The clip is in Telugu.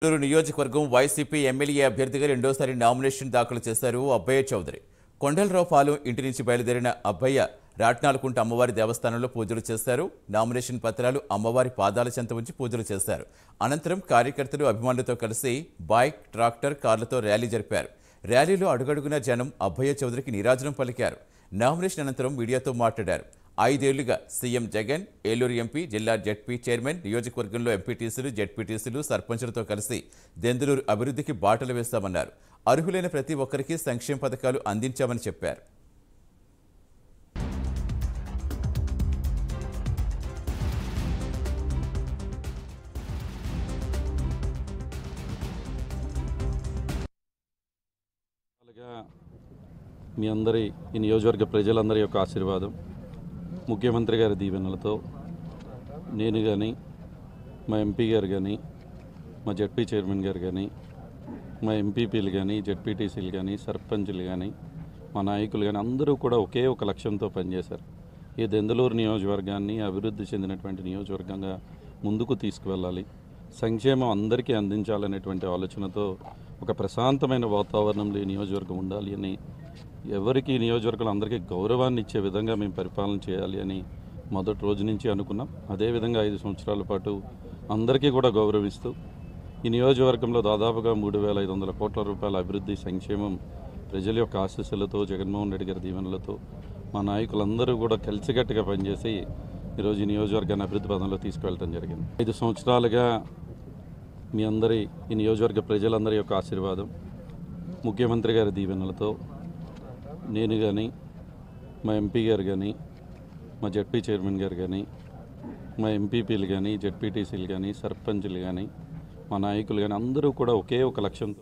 నెల్లూరు నియోజకవర్గం వైసీపీ ఎమ్మెల్యే అభ్యర్థిగా రెండోసారి నామినేషన్ దాఖలు చేశారు అబ్బయ్య చౌదరి. కొండలరావు పాలెం ఇంటి నుంచి బయలుదేరిన అబ్బయ్య రాట్నాలకుంట అమ్మవారి దేవస్థానంలో పూజలు చేశారు. నామినేషన్ పత్రాలు అమ్మవారి పాదాల చెంత ఉంచి పూజలు చేశారు. అనంతరం కార్యకర్తలు అభిమానులతో కలిసి బైక్, ట్రాక్టర్, కార్లతో ర్యాలీ జరిపారు. ర్యాలీలో అడుగడుగున జనం అబ్బయ్య చౌదరికి నీరాజనం పలికారు. నామినేషన్ అనంతరం మీడియాతో మాట్లాడారు. 5 ఏళ్లుగా సీఎం జగన్, ఏలూరు ఎంపీ, జిల్లా జెడ్పీ చైర్మన్, నియోజకవర్గంలో ఎంపీటీసీలు, జెడ్పీటీసీలు, సర్పంచులతో కలిసి దెందులూరు అభివృద్ధికి బాటలు వేస్తామన్నారు. అర్హులైన ప్రతి ఒక్కరికి సంక్షేమ పథకాలు అందించామని చెప్పారు. మీ అందరి ఈ నియోజకవర్గ ప్రజలందరి యొక్క ఆశీర్వాదం, ముఖ్యమంత్రి గారి దీవెనలతో నేను కానీ, మా ఎంపీ గారు కానీ, మా జెడ్పీ చైర్మన్ గారు కానీ, మా ఎంపీపీలు కానీ, జెడ్పీటీసీలు కానీ, సర్పంచులు కానీ, మా నాయకులు కానీ అందరూ కూడా ఒకే ఒక లక్ష్యంతో పనిచేశారు. ఈ దెందులూరు నియోజకవర్గాన్ని అభివృద్ధి చెందినటువంటి నియోజకవర్గంగా ముందుకు తీసుకువెళ్ళాలి, సంక్షేమం అందరికీ అందించాలనేటువంటి ఆలోచనతో ఒక ప్రశాంతమైన వాతావరణంలో ఈ నియోజకవర్గం ఉండాలి అని, ఎవరికి నియోజకవర్గంలో అందరికీ గౌరవాన్ని ఇచ్చే విధంగా మేము పరిపాలన చేయాలి అని మొదటి రోజు నుంచి అనుకున్నాం. అదేవిధంగా 5 సంవత్సరాల పాటు అందరికీ కూడా గౌరవిస్తూ ఈ నియోజకవర్గంలో దాదాపుగా 3,500 కోట్ల రూపాయల అభివృద్ధి సంక్షేమం ప్రజల యొక్క ఆశీస్సులతో, జగన్మోహన్ రెడ్డి గారి దీవెనలతో మా నాయకులందరూ కూడా కలిసికట్టుగా పనిచేసి ఈరోజు ఈ నియోజకవర్గాన్ని అభివృద్ధి పదంలో తీసుకువెళ్ళడం జరిగింది. 5 సంవత్సరాలుగా మీ అందరి ఈ నియోజకవర్గ ప్రజలందరి యొక్క ఆశీర్వాదం, ముఖ్యమంత్రి గారి దీవెనలతో నేను కానీ, మా ఎంపీ గారు కానీ, మా జెడ్పీ చైర్మన్ గారు కానీ, మా ఎంపీపీలు కానీ, జెడ్పీటీసీలు కానీ, సర్పంచులు కానీ, మా నాయకులు కానీ అందరూ కూడా ఒకే ఒక లక్ష్యంతో